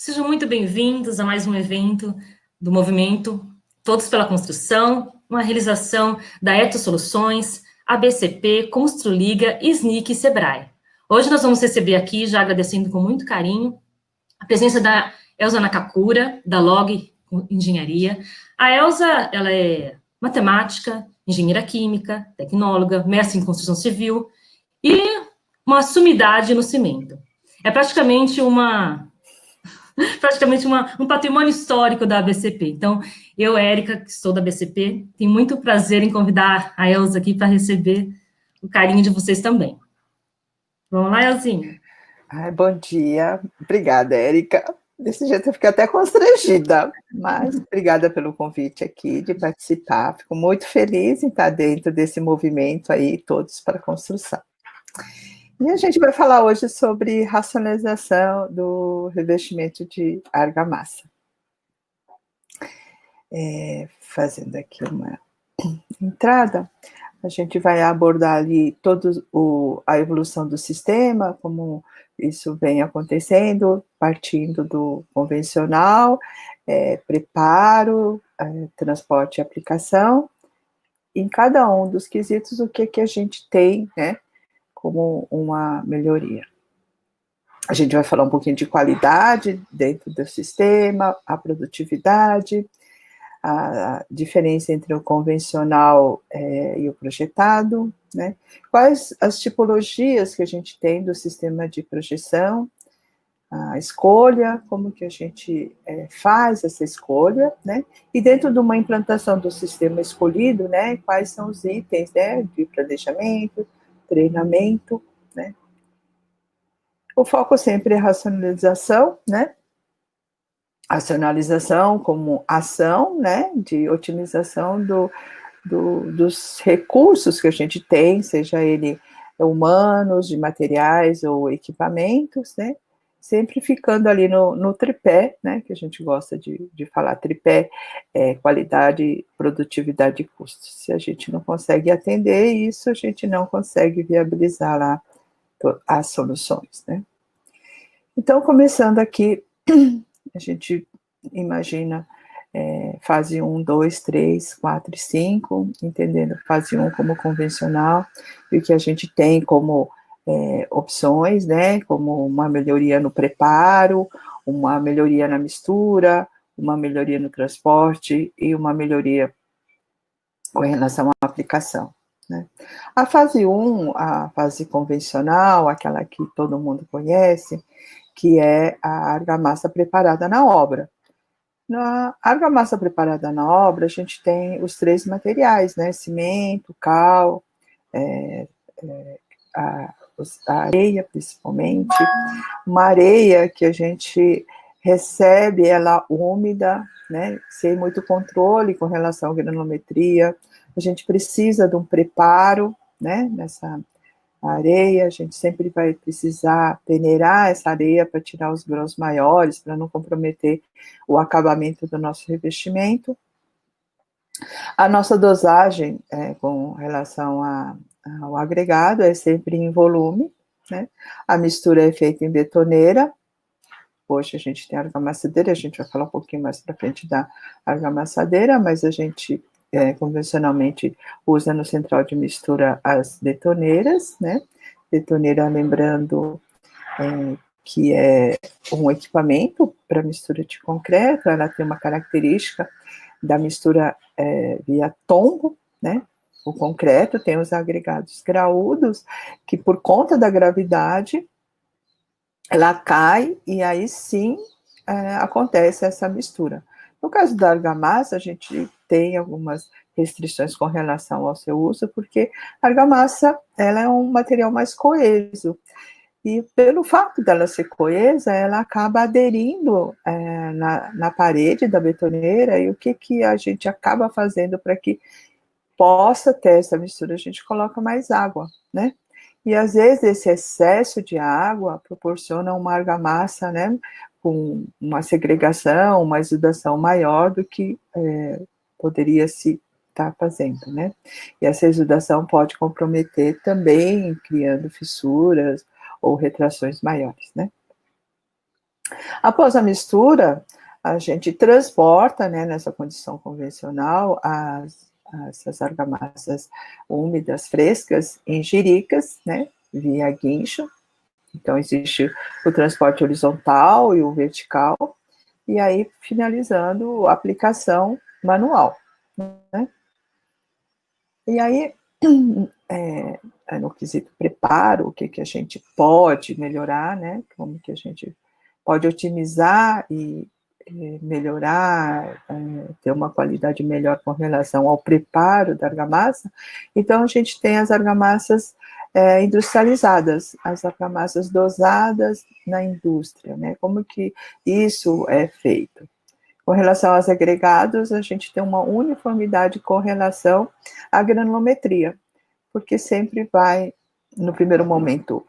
Sejam muito bem-vindos a mais um evento do movimento Todos pela Construção, uma realização da Eto Soluções, ABCP, Construliga, SNIC e Sebrae. Hoje nós vamos receber aqui, já agradecendo com muito carinho, a presença da Elza Nakakura, da Log Engenharia. A Elza, ela é matemática, engenheira química, tecnóloga, mestre em construção civil e uma sumidade no cimento. É praticamente um patrimônio histórico da ABCP. Então, eu, Érica, que sou da ABCP, tenho muito prazer em convidar a Elza aqui para receber o carinho de vocês também. Vamos lá, Elzinha? Bom dia, obrigada, Érica. Desse jeito eu fiquei até constrangida, mas obrigada pelo convite aqui de participar. Fico muito feliz em estar dentro desse movimento aí, Todos para a Construção. E a gente vai falar hoje sobre racionalização do revestimento de argamassa. Fazendo aqui uma entrada, a gente vai abordar ali toda a evolução do sistema, como isso vem acontecendo, partindo do convencional, preparo, transporte e aplicação. Em cada um dos quesitos, o que a gente tem, né, como uma melhoria. A gente vai falar um pouquinho de qualidade dentro do sistema, a produtividade, a diferença entre o convencional e o projetado, né? Quais as tipologias que a gente tem do sistema de projeção, a escolha, como que a gente faz essa escolha, né? E dentro de uma implantação do sistema escolhido, né, quais são os itens, né, de planejamento, treinamento, né? O foco sempre é a racionalização, né? Racionalização como ação, né, de otimização dos recursos que a gente tem, seja ele humanos, de materiais ou equipamentos, né, sempre ficando ali no tripé, né, que a gente gosta de falar, tripé, qualidade, produtividade e custos. Se a gente não consegue atender isso, a gente não consegue viabilizar lá as soluções, né. Então, começando aqui, a gente imagina fase 1, 2, 3, 4 e 5, entendendo fase 1 como convencional, e o que a gente tem como opções, né, como uma melhoria no preparo, uma melhoria na mistura, uma melhoria no transporte e uma melhoria com relação à aplicação, né. A fase 1, a fase convencional, aquela que todo mundo conhece, que é a argamassa preparada na obra. Na argamassa preparada na obra, a gente tem os 3 materiais, né, cimento, cal, a areia, principalmente, uma areia que a gente recebe ela úmida, né, sem muito controle com relação à granometria, a gente precisa de um preparo, né, nessa areia, a gente sempre vai precisar peneirar essa areia para tirar os grãos maiores, para não comprometer o acabamento do nosso revestimento. A nossa dosagem com relação ao agregado é sempre em volume, né? A mistura é feita em betoneira. Hoje a gente tem argamassadeira, a gente vai falar um pouquinho mais para frente da argamassadeira, mas a gente convencionalmente usa no central de mistura as betoneiras, né? Betoneira, lembrando que é um equipamento para mistura de concreto, ela tem uma característica da mistura via tombo, né? O concreto tem os agregados graúdos, que por conta da gravidade, ela cai e aí sim acontece essa mistura. No caso da argamassa, a gente tem algumas restrições com relação ao seu uso, porque a argamassa ela é um material mais coeso, e pelo fato dela ser coesa, ela acaba aderindo na parede da betoneira, e o que a gente acaba fazendo para que possa ter essa mistura? A gente coloca mais água, né? E às vezes esse excesso de água proporciona uma argamassa, né, com uma segregação, uma exudação maior do que poderia se estar fazendo, né? E essa exudação pode comprometer também, criando fissuras ou retrações maiores, né? Após a mistura, a gente transporta, né, nessa condição convencional, essas argamassas úmidas, frescas, em jiricas, né, via guincho. Então, existe o transporte horizontal e o vertical, e aí finalizando a aplicação manual, né? E aí, no quesito preparo, o que a gente pode melhorar, né? Como que a gente pode otimizar e melhorar, ter uma qualidade melhor com relação ao preparo da argamassa. Então, a gente tem as argamassas industrializadas, as argamassas dosadas na indústria, né? Como que isso é feito? Com relação aos agregados, a gente tem uma uniformidade com relação à granulometria, porque sempre vai, no primeiro momento,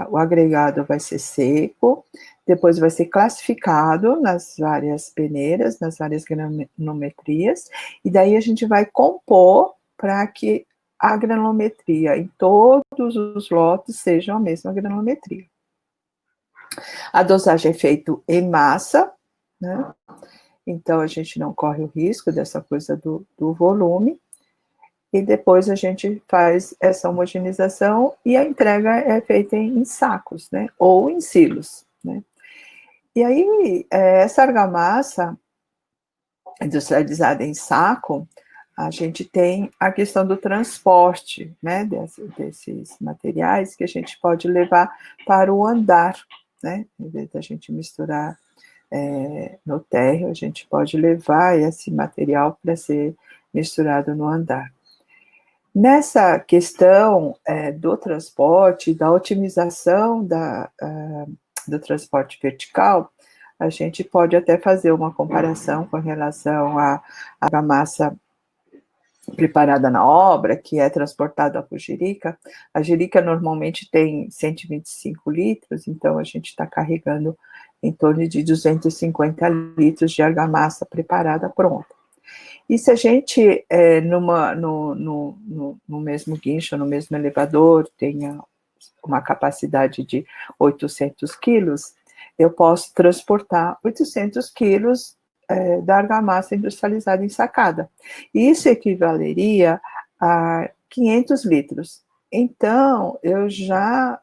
o agregado vai ser seco, depois vai ser classificado nas várias peneiras, nas várias granulometrias, e daí a gente vai compor para que a granulometria em todos os lotes sejam a mesma granulometria. A dosagem é feita em massa, né? Então a gente não corre o risco dessa coisa do volume, e depois a gente faz essa homogeneização e a entrega é feita em sacos, né, ou em silos, né. E aí, essa argamassa industrializada em saco, a gente tem a questão do transporte, né, desses materiais que a gente pode levar para o andar, né, em vez da gente misturar no térreo, a gente pode levar esse material para ser misturado no andar. Nessa questão do transporte, da otimização do transporte vertical, a gente pode até fazer uma comparação com relação à argamassa preparada na obra, que é transportada por jirica. A jirica normalmente tem 125 litros, então a gente está carregando em torno de 250 litros de argamassa preparada pronta. E se a gente, no mesmo guincho, no mesmo elevador, tenha uma capacidade de 800 quilos, eu posso transportar 800 quilos da argamassa industrializada ensacada. Isso equivaleria a 500 litros. Então, eu já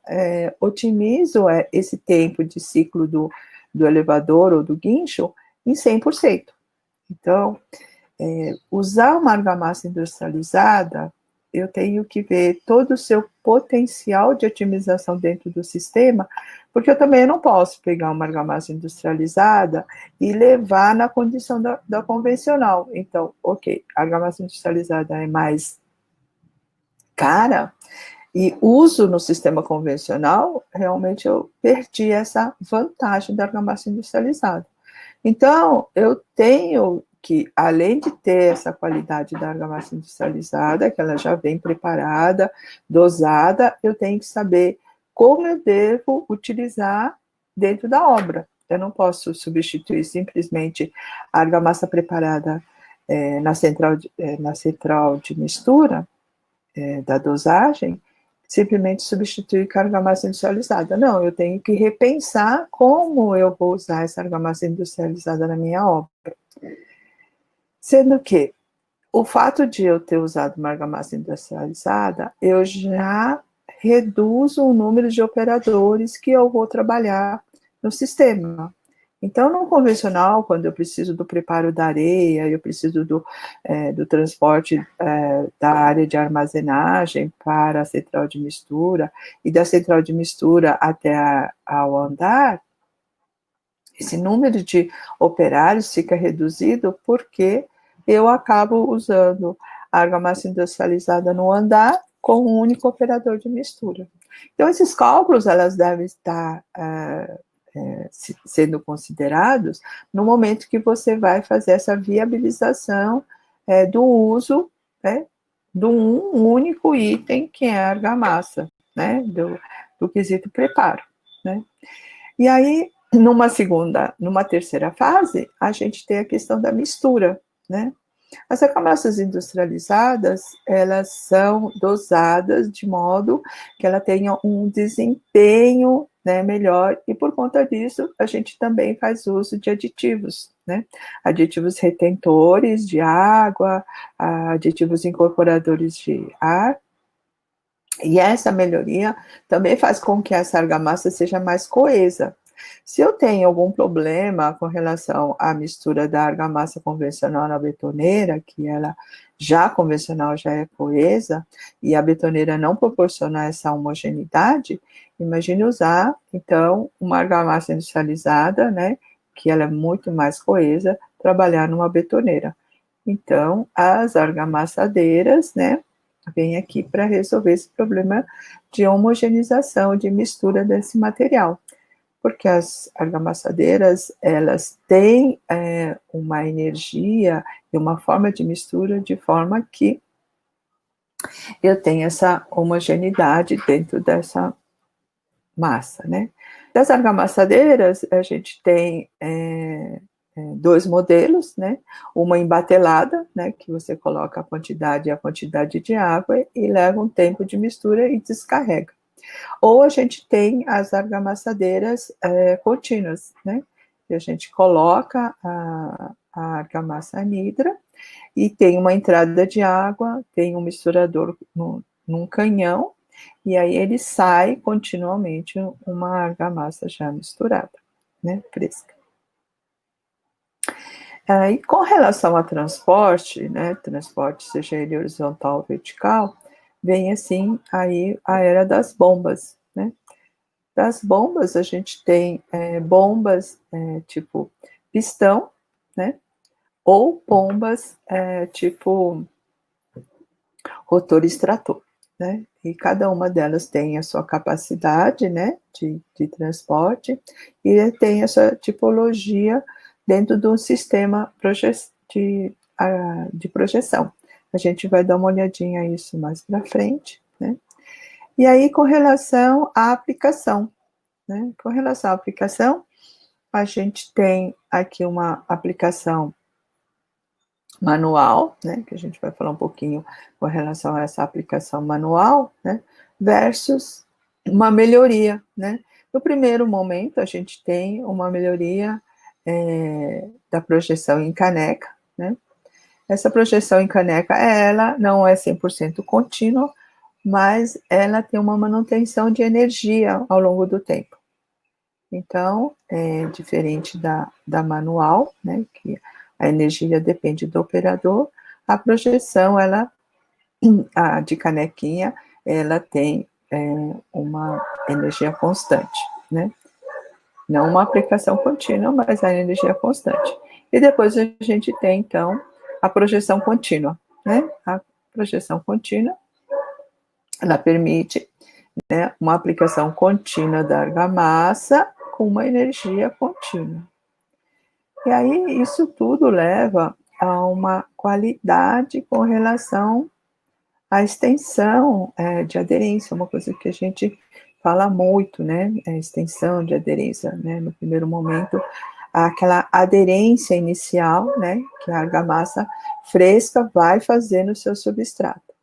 otimizo esse tempo de ciclo do elevador ou do guincho em 100%. Então, usar uma argamassa industrializada, eu tenho que ver todo o seu potencial de otimização dentro do sistema, porque eu também não posso pegar uma argamassa industrializada e levar na condição da convencional. Então, ok, a argamassa industrializada é mais cara, e uso no sistema convencional, realmente eu perdi essa vantagem da argamassa industrializada. Então, eu tenho que, além de ter essa qualidade da argamassa industrializada, que ela já vem preparada, dosada, eu tenho que saber como eu devo utilizar dentro da obra. Eu não posso substituir simplesmente a argamassa preparada na central de mistura da dosagem, simplesmente substituir com a argamassa industrializada. Não, eu tenho que repensar como eu vou usar essa argamassa industrializada na minha obra. Sendo que o fato de eu ter usado uma argamassa industrializada, eu já reduzo o número de operadores que eu vou trabalhar no sistema. Então, no convencional, quando eu preciso do preparo da areia, eu preciso do transporte da área de armazenagem para a central de mistura, e da central de mistura até ao andar, esse número de operários fica reduzido porque eu acabo usando a argamassa industrializada no andar com um único operador de mistura. Então, esses cálculos, elas devem estar sendo considerados no momento que você vai fazer essa viabilização do uso, né, de um único item, que é a argamassa, né, do quesito preparo, né. E aí, numa terceira fase, a gente tem a questão da mistura, né. As argamassas industrializadas, elas são dosadas de modo que ela tenha um desempenho né, melhor, e por conta disso, a gente também faz uso de aditivos, né, aditivos retentores de água, aditivos incorporadores de ar, e essa melhoria também faz com que essa argamassa seja mais coesa. Se eu tenho algum problema com relação à mistura da argamassa convencional na betoneira, que ela já convencional já é coesa, e a betoneira não proporciona essa homogeneidade, imagine usar, então, uma argamassa industrializada, né, que ela é muito mais coesa, trabalhar numa betoneira. Então, as argamassadeiras, né, vêm aqui para resolver esse problema de homogeneização, de mistura desse material. Porque as argamassadeiras, elas têm uma energia e uma forma de mistura de forma que eu tenho essa homogeneidade dentro dessa massa, né? Das argamassadeiras, a gente tem dois modelos, né? Uma embatelada, né? Que você coloca a quantidade de água e leva um tempo de mistura e descarrega. Ou a gente tem as argamassadeiras contínuas, né? E a gente coloca a argamassa anidra e tem uma entrada de água, tem um misturador num canhão, e aí ele sai continuamente uma argamassa já misturada, né? Fresca. E com relação a transporte, né? Transporte, seja ele horizontal ou vertical, vem assim aí a era das bombas, né? Das bombas, a gente tem bombas tipo pistão, né? Ou bombas tipo rotor extrator, né? E cada uma delas tem a sua capacidade, né? De transporte e tem essa tipologia dentro de um sistema de projeção. A gente vai dar uma olhadinha a isso mais para frente, né? E aí, com relação à aplicação, né? Com relação à aplicação, a gente tem aqui uma aplicação manual, né? Que a gente vai falar um pouquinho com relação a essa aplicação manual, né? Versus uma melhoria, né? No primeiro momento, a gente tem uma melhoria da projeção em caneca, né? Essa projeção em caneca, ela não é 100% contínua, mas ela tem uma manutenção de energia ao longo do tempo. Então, é diferente da manual, né, que a energia depende do operador, a projeção, a de canequinha, ela tem uma energia constante, né? Não uma aplicação contínua, mas a energia constante. E depois a gente tem, então, a projeção contínua, né? A projeção contínua, ela permite, né, uma aplicação contínua da argamassa com uma energia contínua. E aí, isso tudo leva a uma qualidade com relação à extensão de aderência, uma coisa que a gente fala muito, né? Extensão de aderência, né? No primeiro momento, aquela aderência inicial, né? Que a argamassa fresca vai fazer no seu substrato.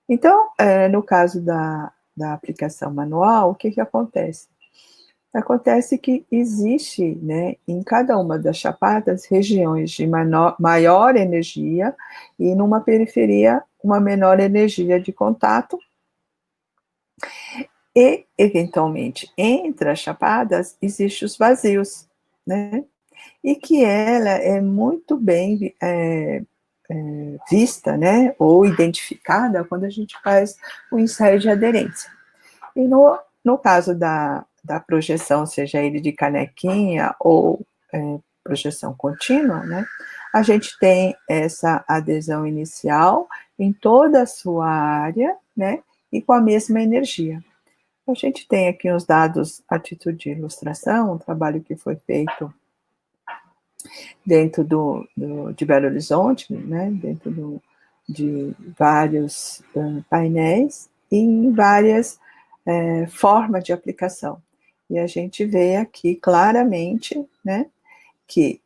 Então, no caso da aplicação manual, o que acontece? Acontece que existe, né, em cada uma das chapadas, regiões de maior energia e numa periferia, uma menor energia de contato. E, eventualmente, entre as chapadas, existem os vazios, né? E que ela é muito bem vista, né, ou identificada quando a gente faz o ensaio de aderência. E no caso da projeção, seja ele de canequinha ou projeção contínua, né, a gente tem essa adesão inicial em toda a sua área, né, e com a mesma energia. A gente tem aqui os dados a título de ilustração, um trabalho que foi feito dentro de Belo Horizonte, né, dentro de vários painéis e em várias formas de aplicação. E a gente vê aqui claramente, né, que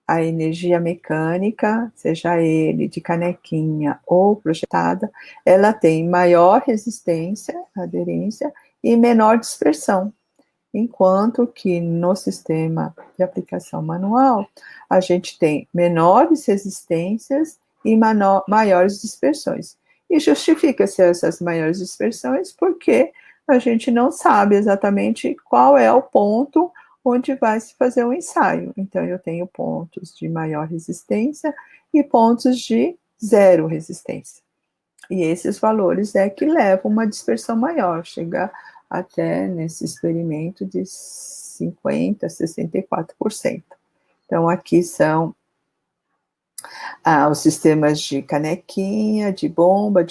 a energia mecânica, seja ele de canequinha ou projetada, ela tem maior resistência, aderência e menor dispersão. enquanto que no sistema de aplicação manual, a gente tem menores resistências e maiores dispersões. E justifica-se essas maiores dispersões porque a gente não sabe exatamente qual é o ponto onde vai se fazer o ensaio. Então, eu tenho pontos de maior resistência e pontos de zero resistência. E esses valores é que levam uma dispersão maior, chega até nesse experimento de 50%, 64%. Então, aqui são os sistemas de canequinha, de bomba,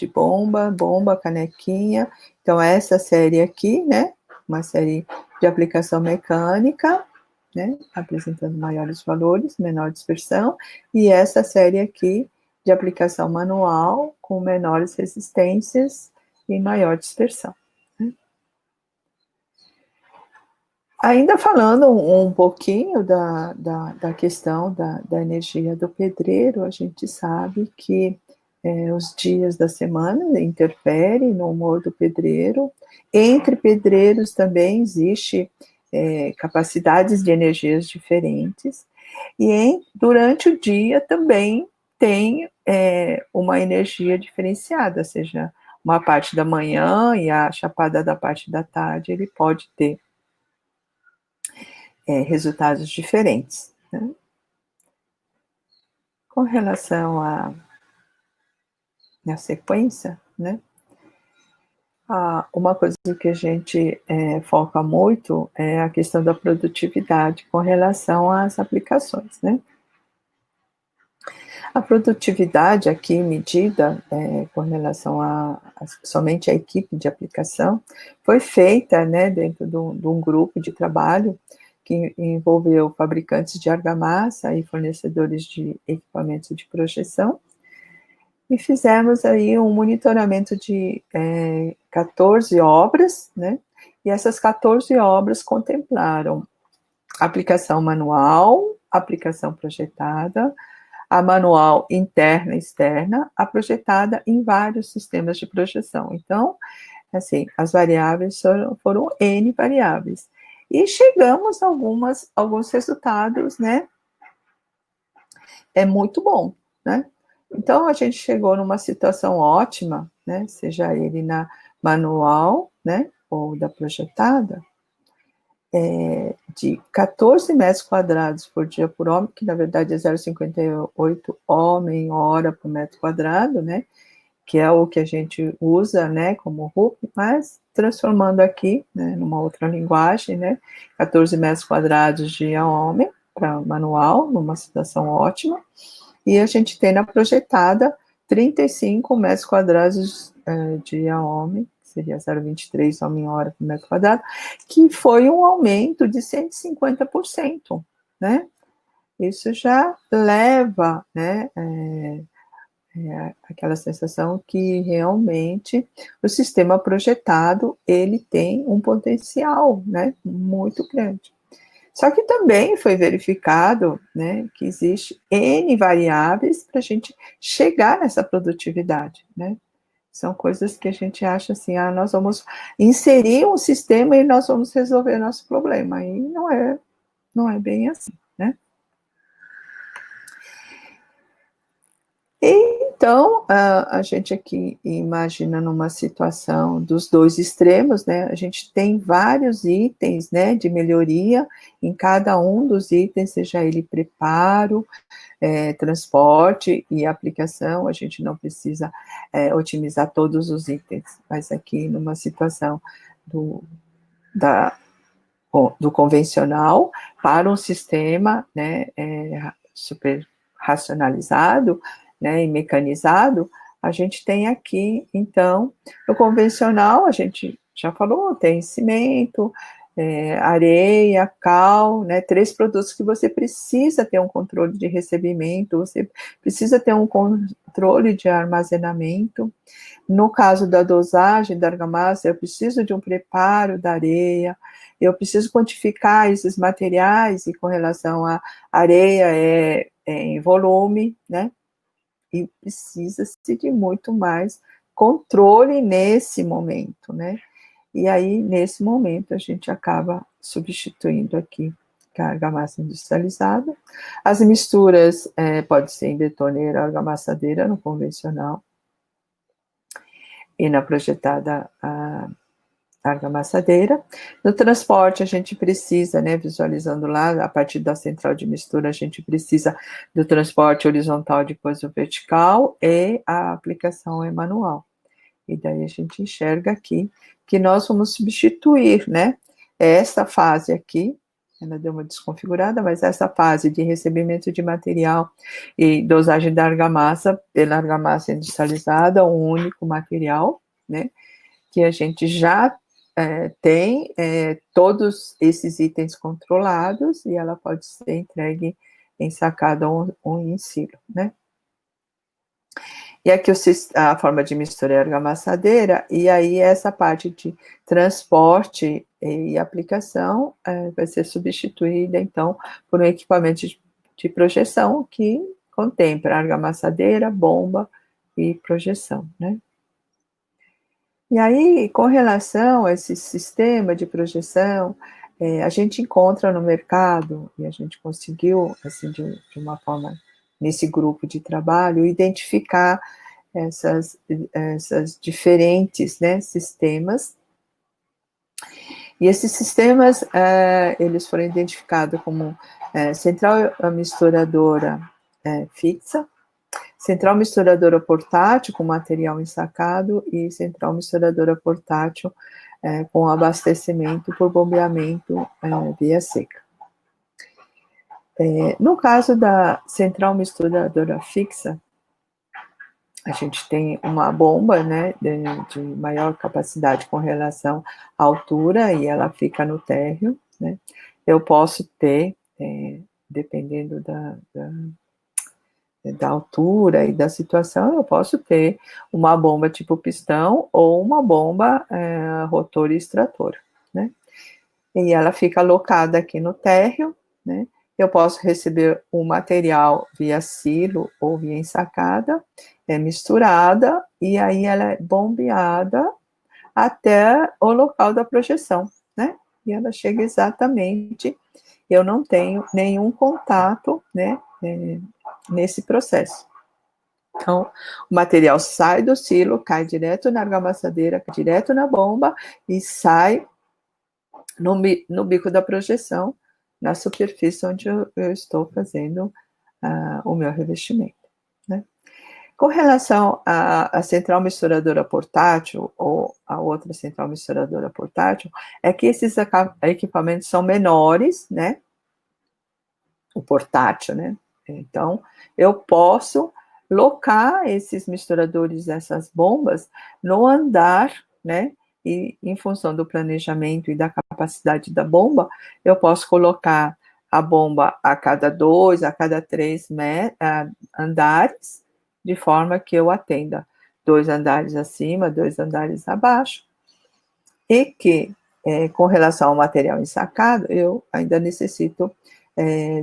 bomba, canequinha. Então, essa série aqui, né, uma série de aplicação mecânica, né, apresentando maiores valores, menor dispersão, e essa série aqui de aplicação manual, com menores resistências e maior dispersão. Ainda falando um pouquinho da questão da energia do pedreiro, a gente sabe que os dias da semana interferem no humor do pedreiro. Entre pedreiros também existe capacidades de energias diferentes. E durante o dia também tem uma energia diferenciada, seja uma parte da manhã e a chapada da parte da tarde, ele pode ter resultados diferentes. Né? Com relação à sequência, né? Uma coisa que a gente foca muito é a questão da produtividade com relação às aplicações, né? A produtividade aqui medida com relação somente à equipe de aplicação foi feita, né, dentro de um grupo de trabalho que envolveu fabricantes de argamassa e fornecedores de equipamentos de projeção, e fizemos aí um monitoramento de 14 obras, né, e essas 14 obras contemplaram aplicação manual, aplicação projetada, a manual interna e externa, a projetada em vários sistemas de projeção. Então, assim, as variáveis foram N variáveis. E chegamos a alguns resultados, né? É muito bom, né? Então, a gente chegou numa situação ótima, né? Seja ele na manual, né? Ou da projetada, de 14 metros quadrados por dia por homem, que na verdade é 0,58 homem-hora por metro quadrado, né? Que é o que a gente usa, né, como RUP, mas transformando aqui, né, numa outra linguagem, né, 14 metros quadrados dia homem, para manual, numa situação ótima, e a gente tem na projetada 35 metros quadrados dia homem, que seria 0,23 homem-hora por metro quadrado, que foi um aumento de 150%, né, isso já leva, né, aquela sensação que realmente o sistema projetado, ele tem um potencial, né, muito grande. Só que também foi verificado, né, que existe N variáveis para a gente chegar nessa produtividade, né. São coisas que a gente acha assim, nós vamos inserir um sistema e nós vamos resolver nosso problema, e não é bem assim, né. Então, a gente aqui imagina numa situação dos dois extremos, né, a gente tem vários itens, né, de melhoria em cada um dos itens, seja ele preparo, transporte e aplicação, a gente não precisa otimizar todos os itens, mas aqui numa situação do convencional para um sistema, né, super racionalizado, né, e mecanizado, a gente tem aqui, então, no convencional, a gente já falou, tem cimento, areia, cal, né, 3 produtos que você precisa ter um controle de recebimento, você precisa ter um controle de armazenamento. No caso da dosagem da argamassa, eu preciso de um preparo da areia, eu preciso quantificar esses materiais, e com relação à areia em volume, né, e precisa-se de muito mais controle nesse momento, né. E aí, nesse momento, a gente acaba substituindo aqui a argamassa industrializada. As misturas pode ser em betoneira, argamassadeira, no convencional, e na projetada a argamassadeira. No transporte, a gente precisa, né, visualizando lá, a partir da central de mistura, a gente precisa do transporte horizontal, depois o vertical, e a aplicação é manual. E daí a gente enxerga aqui que nós vamos substituir, né, essa fase aqui, ela deu uma desconfigurada, mas essa fase de recebimento de material e dosagem da argamassa pela argamassa industrializada, um único material, né, que a gente já tem todos esses itens controlados e ela pode ser entregue ensacada ou em silo, né. E aqui a forma de mistura é argamassadeira, e aí essa parte de transporte e aplicação vai ser substituída, então, por um equipamento de projeção que contempla argamassadeira, bomba e projeção, né. E aí, com relação a esse sistema de projeção, a gente encontra no mercado, e a gente conseguiu, assim, de uma forma, nesse grupo de trabalho, identificar essas diferentes, né, sistemas. E esses sistemas, eles foram identificados como central misturadora fixa, central misturadora portátil com material ensacado e central misturadora portátil com abastecimento por bombeamento via seca. No caso da central misturadora fixa, a gente tem uma bomba, né, de maior capacidade com relação à altura, e ela fica no térreo, né. Eu posso ter, dependendo da altura e da situação, eu posso ter uma bomba tipo pistão ou uma bomba rotor e extrator, né. E ela fica alocada aqui no térreo, né. Eu posso receber o material via silo ou via ensacada, misturada, e aí ela é bombeada até o local da projeção, né. E ela chega exatamente, eu não tenho nenhum contato, né, nesse processo. Então, o material sai do silo, cai direto na argamassadeira, cai direto na bomba e sai no bico da projeção, na superfície onde eu estou fazendo o meu revestimento, né. Com relação à central misturadora portátil, ou a outra central misturadora portátil, é que esses equipamentos são menores, né, o portátil, né, então eu posso locar esses misturadores, essas bombas, no andar, né, e em função do planejamento e da capacidade da bomba, eu posso colocar a bomba a cada 2, a cada 3 andares, de forma que eu atenda 2 andares acima, 2 andares abaixo, e que, com relação ao material ensacado, eu ainda necessito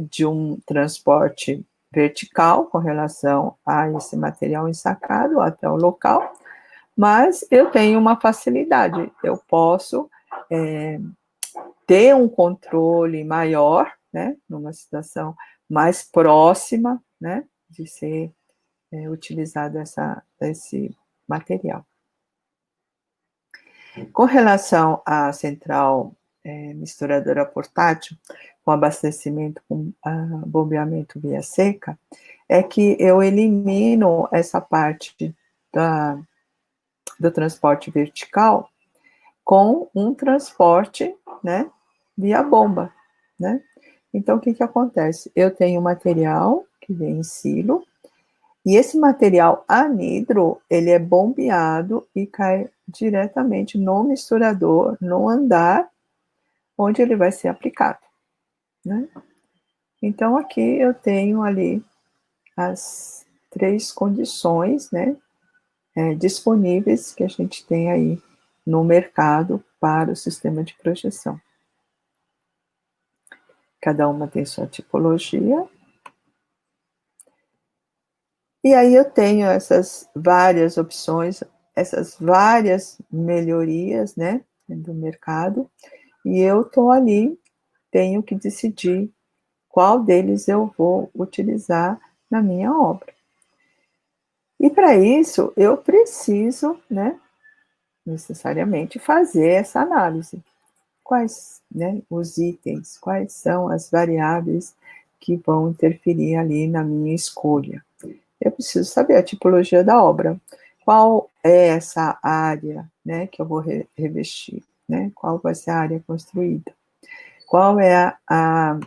de um transporte vertical com relação a esse material ensacado até o local, mas eu tenho uma facilidade, eu posso ter um controle maior, né, numa situação mais próxima, né, de ser utilizado esse material. Com relação à central misturadora portátil, com abastecimento com bombeamento via seca, é que eu elimino essa parte do transporte vertical com um transporte, né, via bomba, né. Então, o que acontece? Eu tenho material que vem em silo, e esse material anidro, ele é bombeado e cai diretamente no misturador, no andar, onde ele vai ser aplicado, né. Então, aqui eu tenho ali as 3 condições, né, disponíveis que a gente tem aí no mercado para o sistema de projeção. Cada uma tem sua tipologia. E aí eu tenho essas várias opções, essas várias melhorias, né, do mercado, e eu estou ali, tenho que decidir qual deles eu vou utilizar na minha obra. E para isso, eu preciso, né, necessariamente fazer essa análise. Quais, né, os itens, quais são as variáveis que vão interferir ali na minha escolha. Eu preciso saber a tipologia da obra, qual é essa área, né, que eu vou revestir, né, qual vai ser a área construída, qual é a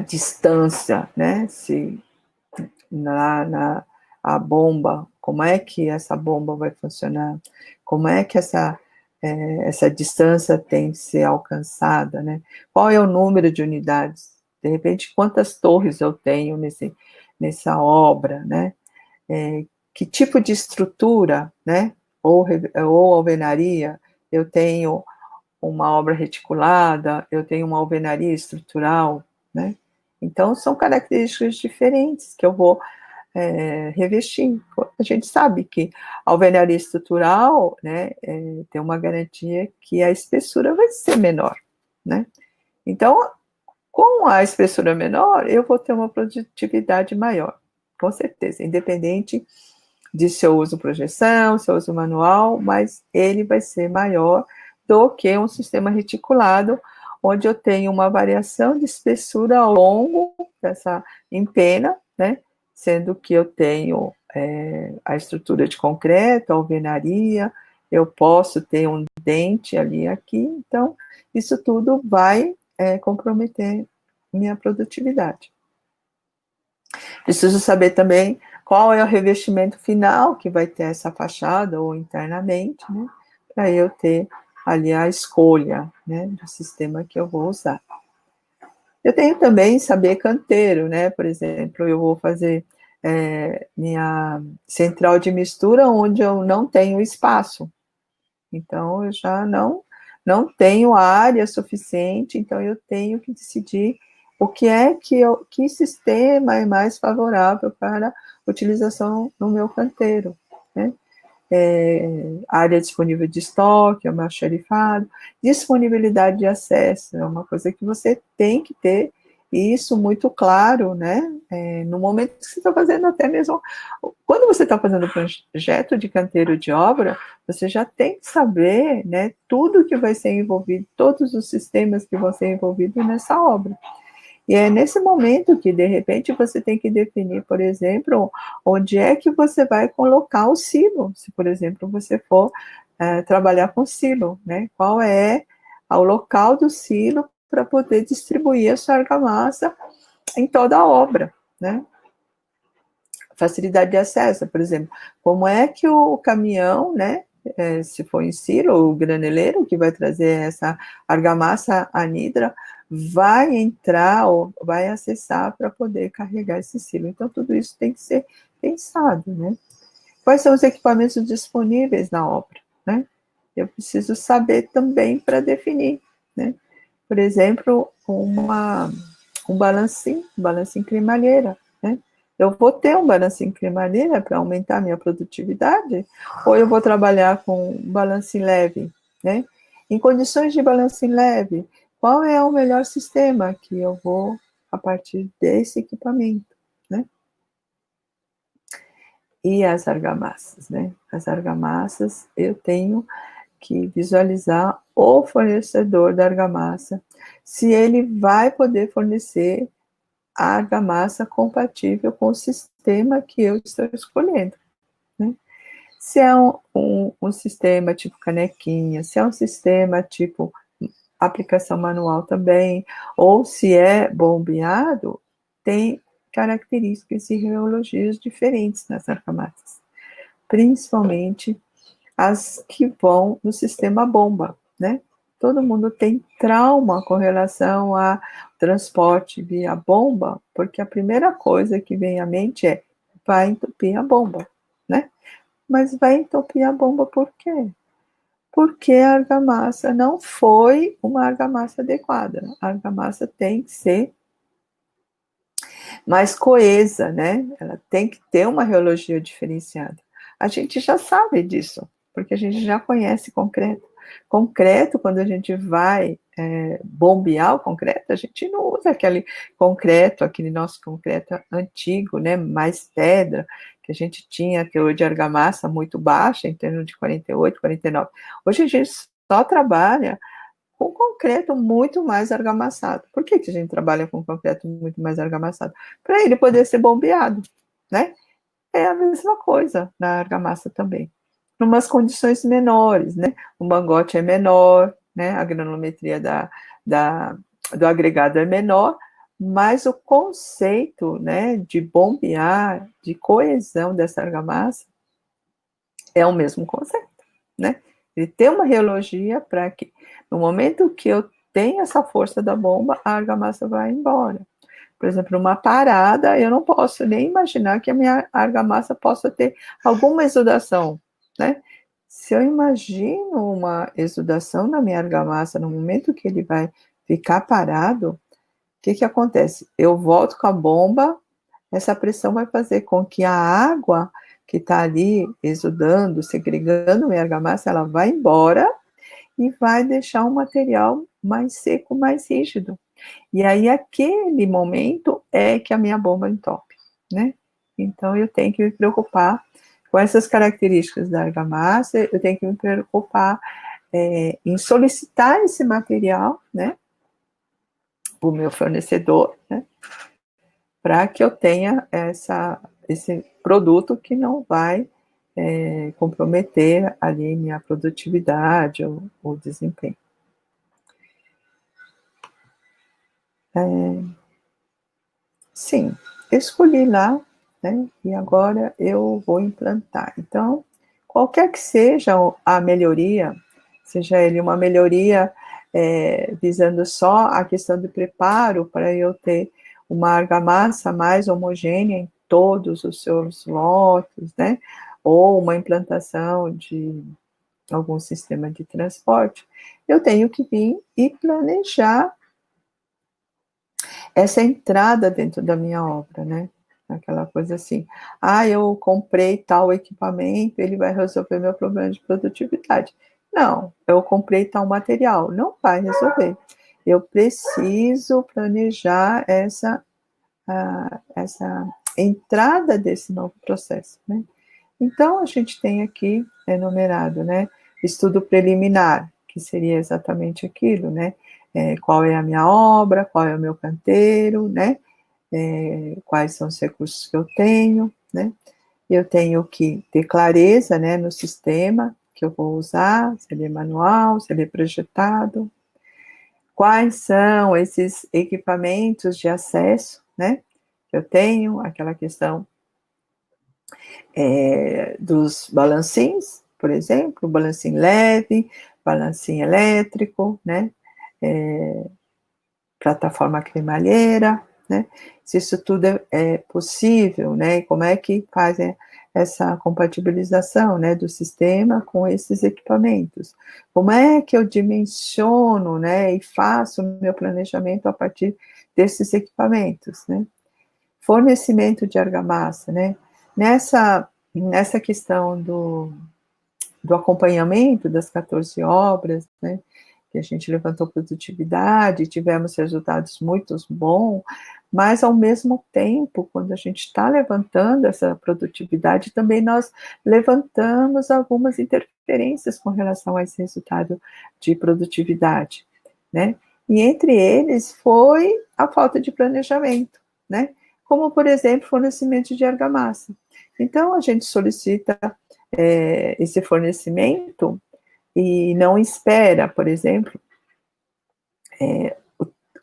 distância, né, se a bomba, como é que essa bomba vai funcionar, como é que essa distância tem que ser alcançada, né? Qual é o número de unidades? De repente, quantas torres eu tenho nessa obra, né? Que tipo de estrutura, né? Ou alvenaria, eu tenho uma obra reticulada, eu tenho uma alvenaria estrutural, né? Então, são características diferentes que eu vou revestir. A gente sabe que a alvenaria estrutural, né, tem uma garantia que a espessura vai ser menor, né? Então, com a espessura menor, eu vou ter uma produtividade maior, com certeza, independente de se eu uso projeção, se eu uso manual, mas ele vai ser maior do que um sistema reticulado, onde eu tenho uma variação de espessura ao longo dessa empena, né? Sendo que eu tenho a estrutura de concreto, a alvenaria, eu posso ter um dente ali aqui, então isso tudo vai comprometer minha produtividade. Preciso saber também qual é o revestimento final que vai ter essa fachada ou internamente, né, para eu ter ali a escolha, né, do sistema que eu vou usar. Eu tenho também saber canteiro, né, por exemplo, eu vou fazer minha central de mistura onde eu não tenho espaço, então eu já não tenho área suficiente, então eu tenho que decidir o que é que sistema é mais favorável para utilização no meu canteiro, né? Área disponível de estoque, almoxarifado, disponibilidade de acesso, é uma coisa que você tem que ter isso muito claro, né? No momento que você está fazendo, até mesmo quando você está fazendo projeto de canteiro de obra, você já tem que saber, né, tudo que vai ser envolvido, todos os sistemas que vão ser envolvidos nessa obra. E é nesse momento que, de repente, você tem que definir, por exemplo, onde é que você vai colocar o silo, se, por exemplo, você for trabalhar com silo, né? Qual é o local do silo para poder distribuir a sua argamassa em toda a obra, né? Facilidade de acesso, por exemplo, como é que o caminhão, né, se for em silo, o graneleiro que vai trazer essa argamassa anidra, vai entrar ou vai acessar para poder carregar esse silo. Então, tudo isso tem que ser pensado, né? Quais são os equipamentos disponíveis na obra, né? Eu preciso saber também para definir, né? Por exemplo, um balancim cremalheira, né? Eu vou ter um balancim cremalheira para aumentar a minha produtividade, ou eu vou trabalhar com um balancim leve, né? Em condições de balancim leve, qual é o melhor sistema que eu vou a partir desse equipamento, né? E as argamassas, né? As argamassas, eu tenho que visualizar o fornecedor da argamassa, se ele vai poder fornecer a argamassa compatível com o sistema que eu estou escolhendo, né? Se é um sistema tipo canequinha, se é um sistema tipo aplicação manual também, ou se é bombeado, tem características e reologias diferentes nas argamassas, principalmente as que vão no sistema bomba, né? Todo mundo tem trauma com relação a transporte via bomba, porque a primeira coisa que vem à mente é vai entupir a bomba, né? Mas vai entupir a bomba por quê? Porque a argamassa não foi uma argamassa adequada. A argamassa tem que ser mais coesa, né? Ela tem que ter uma reologia diferenciada. A gente já sabe disso, porque a gente já conhece concreto. Concreto, quando a gente vai bombear o concreto, a gente não usa aquele concreto, aquele nosso concreto antigo, né, mais pedra, que a gente tinha teor de argamassa muito baixa, em torno de 48, 49. Hoje a gente só trabalha com concreto muito mais argamassado. Por que a gente trabalha com concreto muito mais argamassado? Para ele poder ser bombeado, né? É a mesma coisa na argamassa também. Numas condições menores, né? O mangote é menor, né? A granulometria do agregado é menor, mas o conceito, né, de bombear, de coesão dessa argamassa é o mesmo conceito, né? Ele tem uma reologia para que, no momento que eu tenho essa força da bomba, a argamassa vai embora. Por exemplo, numa parada, eu não posso nem imaginar que a minha argamassa possa ter alguma exudação, né? Se eu imagino uma exudação na minha argamassa no momento que ele vai ficar parado, o que acontece? Eu volto com a bomba, essa pressão vai fazer com que a água que está ali exudando, segregando minha argamassa, ela vai embora e vai deixar um material mais seco, mais rígido. E aí, aquele momento é que a minha bomba entope, né? Então, eu tenho que me preocupar com essas características da argamassa, eu tenho que me preocupar em solicitar esse material, né? O meu fornecedor, né? Para que eu tenha esse produto que não vai comprometer ali minha produtividade ou desempenho. Sim, eu escolhi lá, né, e agora eu vou implantar. Então, qualquer que seja a melhoria, seja ele uma melhoria visando só a questão do preparo para eu ter uma argamassa mais homogênea em todos os seus lotes, né, ou uma implantação de algum sistema de transporte, eu tenho que vir e planejar essa entrada dentro da minha obra, né? Aquela coisa assim, eu comprei tal equipamento, ele vai resolver meu problema de produtividade. Não, eu comprei tal material, não vai resolver. Eu preciso planejar essa entrada desse novo processo, né? Então, a gente tem aqui enumerado, né? Estudo preliminar, que seria exatamente aquilo, né? Qual é a minha obra, qual é o meu canteiro, né? Quais são os recursos que eu tenho, né? Eu tenho que ter clareza, né, no sistema que eu vou usar, se ele é manual, se ele é projetado. Quais são esses equipamentos de acesso, né? Que eu tenho, aquela questão dos balancins, por exemplo, balancinho leve, balancinho elétrico, né? Plataforma cremalheira, né? Se isso tudo é possível, né? E como é que fazem essa compatibilização, né, do sistema com esses equipamentos? Como é que eu dimensiono, né, e faço o meu planejamento a partir desses equipamentos, né? Fornecimento de argamassa, né? Nessa questão do acompanhamento das 14 obras, né, que a gente levantou produtividade, tivemos resultados muito bons, mas, ao mesmo tempo, quando a gente está levantando essa produtividade, também nós levantamos algumas interferências com relação a esse resultado de produtividade, né? E entre eles foi a falta de planejamento, né? Como, por exemplo, fornecimento de argamassa. Então, a gente solicita esse fornecimento e não espera, por exemplo,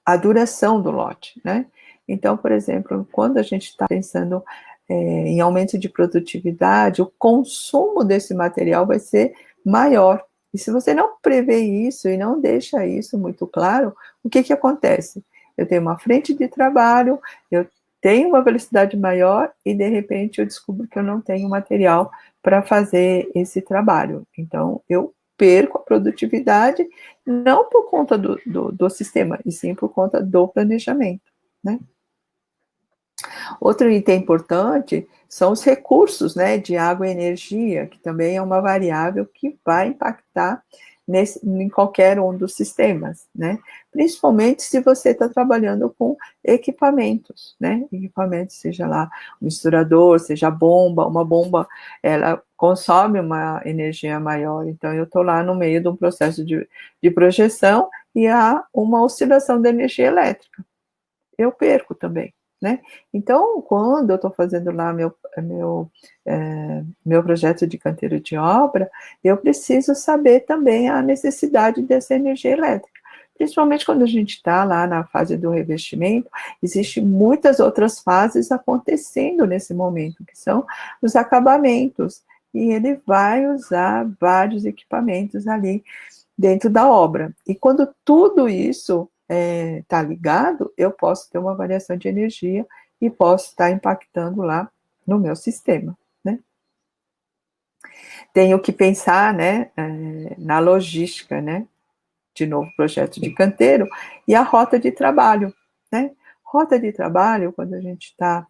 a duração do lote, né? Então, por exemplo, quando a gente está pensando em aumento de produtividade, o consumo desse material vai ser maior. E se você não prevê isso e não deixa isso muito claro, o que acontece? Eu tenho uma frente de trabalho, eu tenho uma velocidade maior e, de repente, eu descubro que eu não tenho material para fazer esse trabalho. Então, eu perco a produtividade, não por conta do sistema, e sim por conta do planejamento, né? Outro item importante são os recursos, né, de água e energia, que também é uma variável que vai impactar em qualquer um dos sistemas, né? Principalmente se você está trabalhando com equipamentos, né? Equipamentos, seja lá um misturador, seja bomba, uma bomba, ela consome uma energia maior, então eu estou lá no meio de um processo de projeção e há uma oscilação da energia elétrica. Eu perco também, né? Então, quando eu estou fazendo lá meu projeto de canteiro de obra, eu preciso saber também a necessidade dessa energia elétrica. Principalmente quando a gente está lá na fase do revestimento, existem muitas outras fases acontecendo nesse momento, que são os acabamentos, e ele vai usar vários equipamentos ali dentro da obra. E quando tudo isso está ligado, eu posso ter uma variação de energia e posso estar impactando lá no meu sistema, né? Tenho que pensar, né, na logística, né, de novo projeto de canteiro, e a rota de trabalho, né? Rota de trabalho, quando a gente está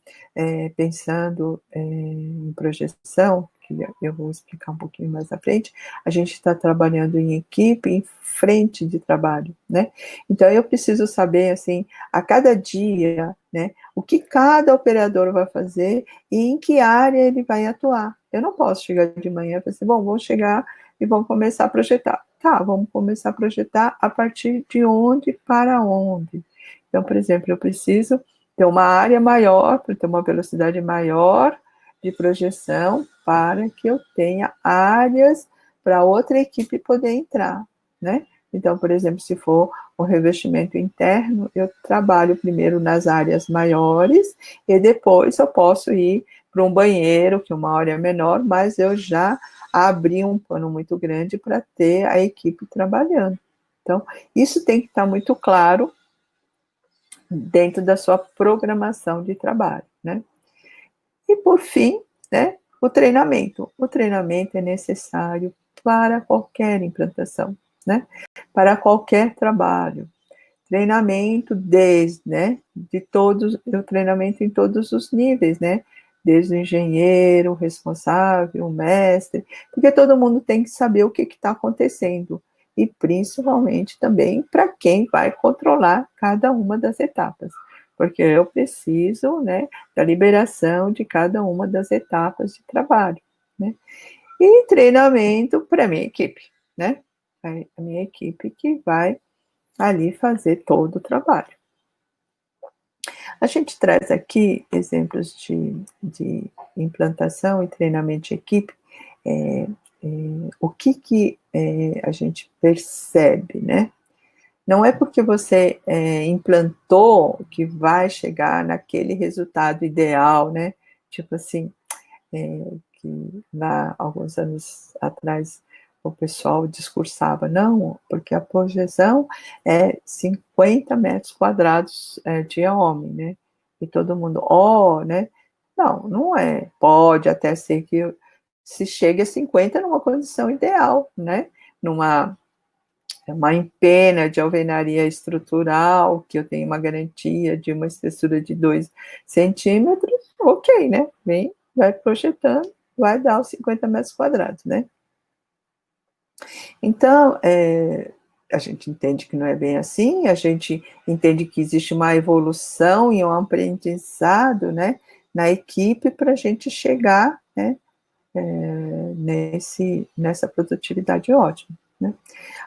pensando em projeção, que eu vou explicar um pouquinho mais à frente, a gente está trabalhando em equipe, em frente de trabalho, né? Então, eu preciso saber, assim, a cada dia, né, o que cada operador vai fazer e em que área ele vai atuar. Eu não posso chegar de manhã e falar assim, bom, vamos chegar e vamos começar a projetar. Tá, vamos começar a projetar a partir de onde para onde. Então, por exemplo, eu preciso ter uma área maior, para ter uma velocidade maior de projeção, para que eu tenha áreas para outra equipe poder entrar, né? Então, por exemplo, se for um revestimento interno, eu trabalho primeiro nas áreas maiores e depois eu posso ir para um banheiro, que uma área é menor, mas eu já abri um plano muito grande para ter a equipe trabalhando. Então, isso tem que estar muito claro dentro da sua programação de trabalho, né? E, por fim, né, o treinamento. O treinamento é necessário para qualquer implantação, né? Para qualquer trabalho. Treinamento né, o treinamento em todos os níveis, né? Desde o engenheiro, o responsável, o mestre, porque todo mundo tem que saber o que está acontecendo, e principalmente também para quem vai controlar cada uma das etapas, porque eu preciso, né, da liberação de cada uma das etapas de trabalho, né? E treinamento para a minha equipe, né? A minha equipe que vai ali fazer todo o trabalho. A gente traz aqui exemplos de implantação e treinamento de equipe, o que a gente percebe, né? Não é porque você implantou que vai chegar naquele resultado ideal, né? Tipo assim, que alguns anos atrás o pessoal discursava, não, porque a projeção é 50 metros quadrados de homem, né? E todo mundo, né? Não, não é. Pode até ser que se chegue a 50 numa condição ideal, né? Uma empena de alvenaria estrutural, que eu tenho uma garantia de uma espessura de 2 centímetros, ok, né? Vai projetando, vai dar os 50 metros quadrados, né? Então, a gente entende que não é bem assim, a gente entende que existe uma evolução e um aprendizado, né, na equipe para a gente chegar, né, nessa produtividade ótima, né?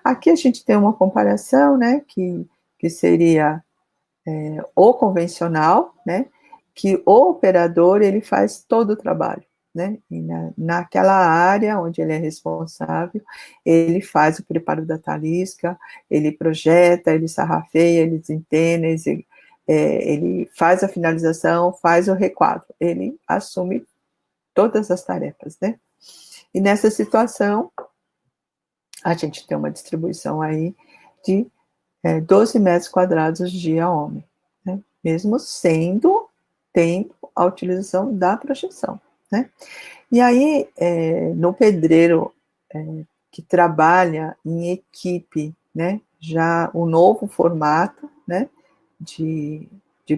Aqui a gente tem uma comparação, né, que seria o convencional, né, que o operador ele faz todo o trabalho, né, e naquela área onde ele é responsável, ele faz o preparo da talisca, ele projeta, ele sarrafeia, ele desentena, ele faz a finalização, faz o requadro, ele assume todas as tarefas, né? E nessa situação, a gente tem uma distribuição aí de 12 metros quadrados dia homem, né? Mesmo tendo a utilização da projeção, né? E aí, no pedreiro que trabalha em equipe, né, já o novo formato, né, de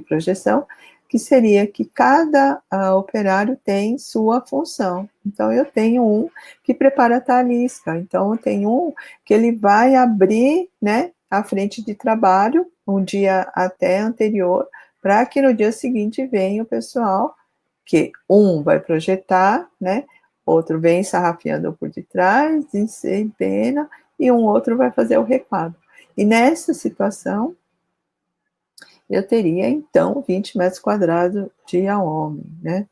projeção, que seria que cada operário tem sua função. Então, eu tenho um que prepara a talisca, então eu tenho um que ele vai abrir, né, a frente de trabalho um dia até anterior, para que no dia seguinte venha o pessoal, que um vai projetar, né, outro vem sarrafiando por detrás, desempenha, e um outro vai fazer o requadro. E nessa situação, eu teria, então, 20 metros quadrados dia homem, né?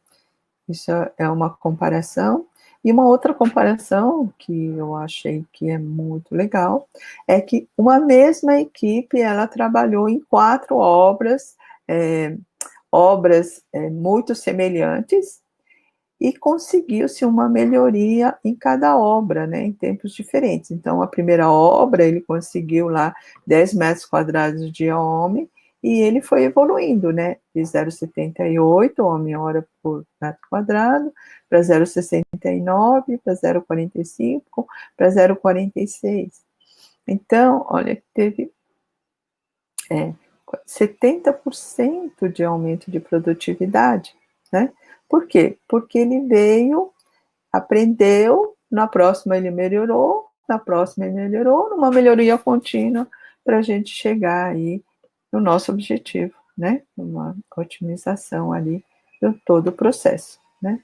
Isso é uma comparação. E uma outra comparação que eu achei que é muito legal é que uma mesma equipe, ela trabalhou em 4 obras, muito semelhantes, e conseguiu-se uma melhoria em cada obra, né, em tempos diferentes. Então, a primeira obra, ele conseguiu lá 10 metros quadrados de homem, e ele foi evoluindo, né, de 0,78 homem-hora por metro quadrado, para 0,69, para 0,45, para 0,46. Então, olha, teve 70% de aumento de produtividade, né? Por quê? Porque ele veio, aprendeu, na próxima ele melhorou, na próxima ele melhorou, numa melhoria contínua, para a gente chegar aí no nosso objetivo, né? Uma otimização ali de todo o processo, né?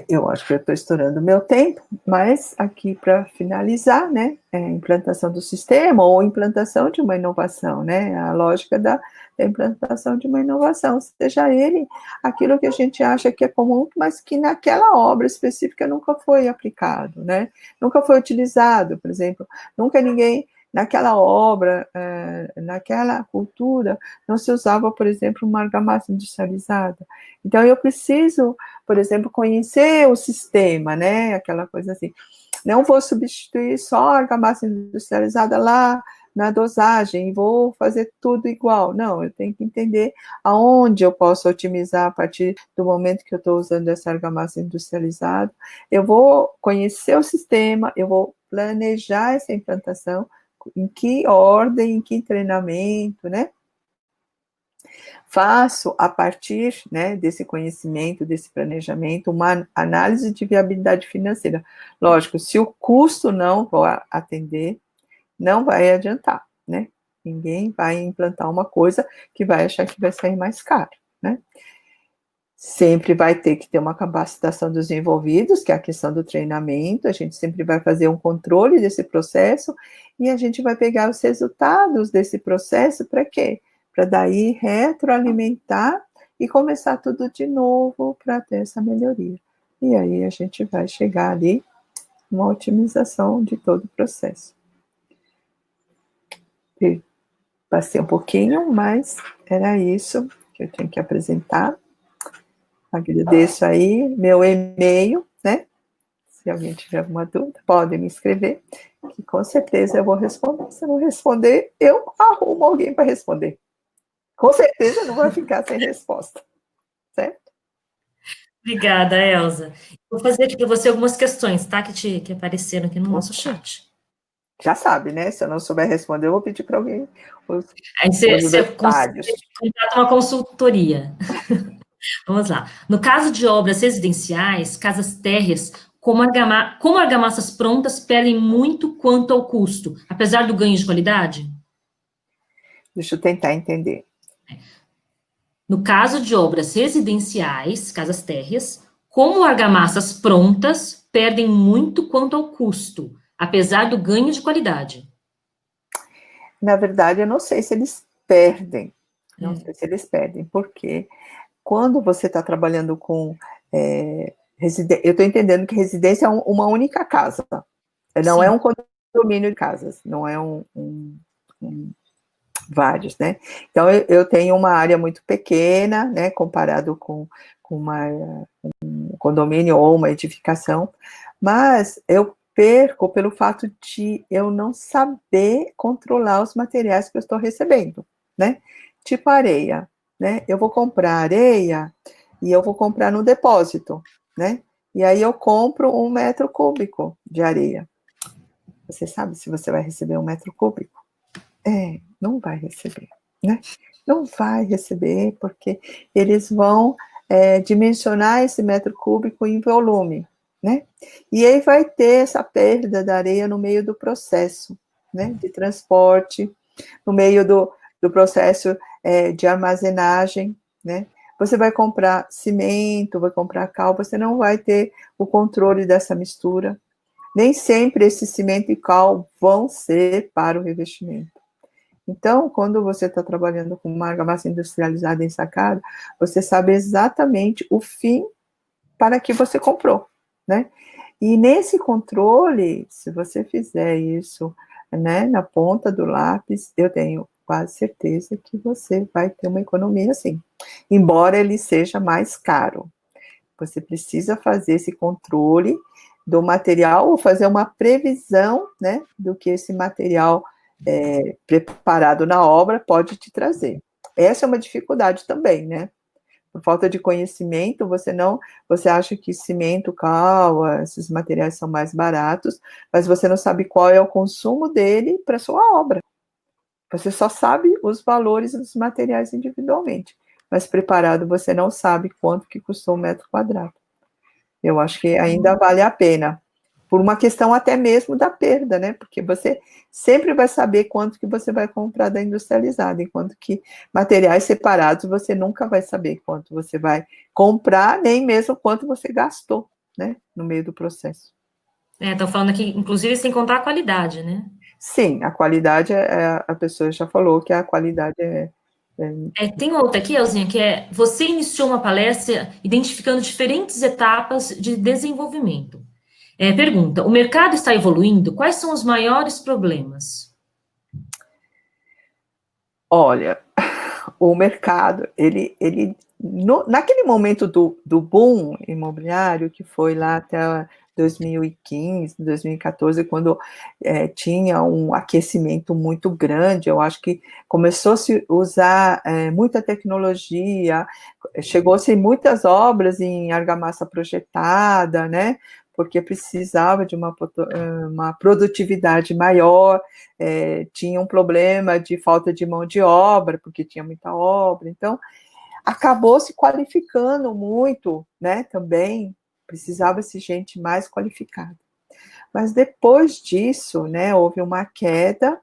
Eu acho que eu estou estourando o meu tempo, mas aqui para finalizar, né, implantação do sistema ou implantação de uma inovação, né, a lógica da implantação de uma inovação, seja ele aquilo que a gente acha que é comum, mas que naquela obra específica nunca foi aplicado, né, nunca foi utilizado, por exemplo, nunca ninguém, naquela obra, naquela cultura, não se usava, por exemplo, uma argamassa industrializada. Então, eu preciso, por exemplo, conhecer o sistema, né, aquela coisa assim, não vou substituir só a argamassa industrializada lá na dosagem e vou fazer tudo igual, não, eu tenho que entender aonde eu posso otimizar a partir do momento que eu estou usando essa argamassa industrializada, eu vou conhecer o sistema, eu vou planejar essa implantação, em que ordem, em que treinamento, né, faço, a partir, né, desse conhecimento, desse planejamento, uma análise de viabilidade financeira. Lógico, se o custo não vai atender, não vai adiantar, né? Ninguém vai implantar uma coisa que vai achar que vai sair mais caro, né? Sempre vai ter que ter uma capacitação dos envolvidos, que é a questão do treinamento, a gente sempre vai fazer um controle desse processo, e a gente vai pegar os resultados desse processo para quê? Para daí retroalimentar e começar tudo de novo para ter essa melhoria. E aí a gente vai chegar ali, uma otimização de todo o processo. E passei um pouquinho, mas era isso que eu tinha que apresentar. Agradeço aí meu e-mail, né? Se alguém tiver alguma dúvida, pode me escrever, que com certeza eu vou responder. Se eu não responder, eu arrumo alguém para responder. Com certeza não vai ficar sem resposta, certo? Obrigada, Elza. Vou fazer aqui para você algumas questões, tá? Que apareceram aqui no nosso chat. Já sabe, né? Se eu não souber responder, eu vou pedir para alguém os você detalhes. contrata uma consultoria. Vamos lá. No caso de obras residenciais, casas térreas, como argamassas prontas perdem muito quanto ao custo, apesar do ganho de qualidade? Deixa eu tentar entender. No caso de obras residenciais, casas térreas, como argamassas prontas perdem muito quanto ao custo, apesar do ganho de qualidade? Na verdade, eu não sei se eles perdem. Não sei se eles perdem, porque quando você está trabalhando com residência, eu estou entendendo que residência é uma única casa, não Sim. é um condomínio de casas, não é vários, né? Então, eu tenho uma área muito pequena, né, comparado com um condomínio ou uma edificação, mas eu perco pelo fato de eu não saber controlar os materiais que eu estou recebendo, né? Tipo areia, né? Eu vou comprar areia e eu vou comprar no depósito, né? E aí eu compro 1 metro cúbico de areia. Você sabe se você vai receber 1 metro cúbico? Não vai receber, né? Não vai receber, porque eles vão dimensionar esse metro cúbico em volume, né? E aí vai ter essa perda da areia no meio do processo, né? De transporte, no meio do processo de armazenagem, né? Você vai comprar cimento, vai comprar cal, você não vai ter o controle dessa mistura. Nem sempre esse cimento e cal vão ser para o revestimento. Então, quando você está trabalhando com uma argamassa industrializada ensacada, você sabe exatamente o fim para que você comprou, né? E nesse controle, se você fizer isso, né, na ponta do lápis, eu tenho quase certeza que você vai ter uma economia sim, embora ele seja mais caro. Você precisa fazer esse controle do material ou fazer uma previsão, né, do que esse material preparado na obra pode te trazer. Essa é uma dificuldade também, né? Por falta de conhecimento, você acha que cimento, cal, esses materiais são mais baratos, mas você não sabe qual é o consumo dele para sua obra. Você só sabe os valores dos materiais individualmente, mas preparado você não sabe quanto que custou um metro quadrado. Eu acho que ainda vale a pena, por uma questão até mesmo da perda, né? Porque você sempre vai saber quanto que você vai comprar da industrializada, enquanto que materiais separados você nunca vai saber quanto você vai comprar, nem mesmo quanto você gastou, né? No meio do processo. Estão falando aqui, inclusive, sem contar a qualidade, né? Sim, a qualidade, a pessoa já falou que a qualidade Tem outra aqui, Elzinha, que você iniciou uma palestra identificando diferentes etapas de desenvolvimento. Pergunta, o mercado está evoluindo? Quais são os maiores problemas? Olha, o mercado, naquele momento do boom imobiliário, que foi lá até 2015, 2014, quando tinha um aquecimento muito grande, eu acho que começou a se usar muita tecnologia, chegou-se muitas obras em argamassa projetada, né? Porque precisava de uma produtividade maior, tinha um problema de falta de mão de obra, porque tinha muita obra, então acabou se qualificando muito, né, também, precisava-se gente mais qualificada. Mas depois disso, né, houve uma queda,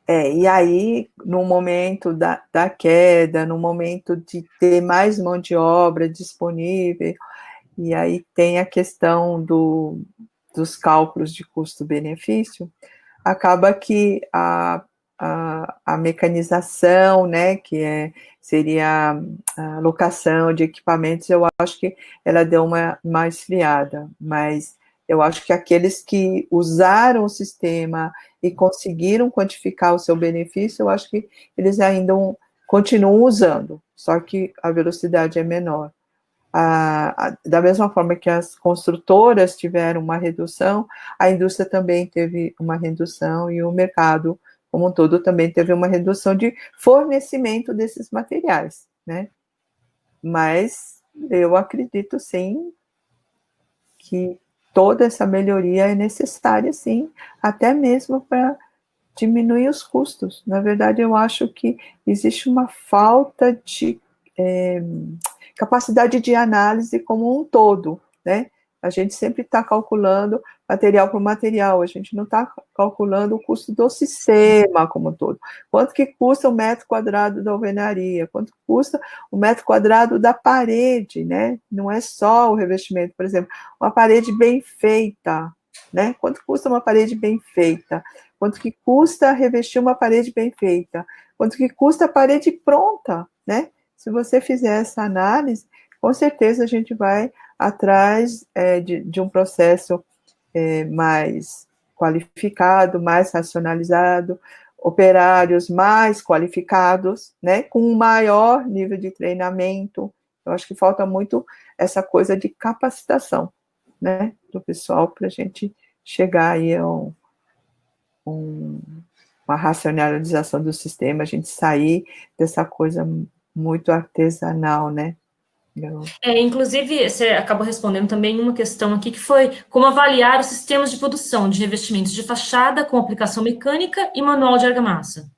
e aí, no momento da queda, no momento de ter mais mão de obra disponível, e aí tem a questão dos cálculos de custo-benefício, acaba que a mecanização, né, que seria a locação de equipamentos, eu acho que ela deu uma esfriada, mas eu acho que aqueles que usaram o sistema e conseguiram quantificar o seu benefício, eu acho que eles ainda continuam usando, só que a velocidade é menor. Da mesma forma que as construtoras tiveram uma redução, a indústria também teve uma redução e o mercado, como um todo, também teve uma redução de fornecimento desses materiais, né? Mas eu acredito, sim, que toda essa melhoria é necessária, sim, até mesmo para diminuir os custos. Na verdade, eu acho que existe uma falta de capacidade de análise como um todo, né? A gente sempre está calculando material por material, a gente não está calculando o custo do sistema como um todo. Quanto que custa o metro quadrado da alvenaria? Quanto custa o metro quadrado da parede, né? Não é só o revestimento, por exemplo, uma parede bem feita, né? Quanto custa uma parede bem feita? Quanto que custa revestir uma parede bem feita? Quanto que custa a parede pronta, né? Se você fizer essa análise, com certeza a gente vai atrás de um processo mais qualificado, mais racionalizado, operários mais qualificados, né, com um maior nível de treinamento. Eu acho que falta muito essa coisa de capacitação, né, do pessoal para a gente chegar aí a uma racionalização do sistema, a gente sair dessa coisa muito artesanal, né? Inclusive, você acabou respondendo também uma questão aqui que foi como avaliar os sistemas de produção de revestimentos de fachada com aplicação mecânica e manual de argamassa.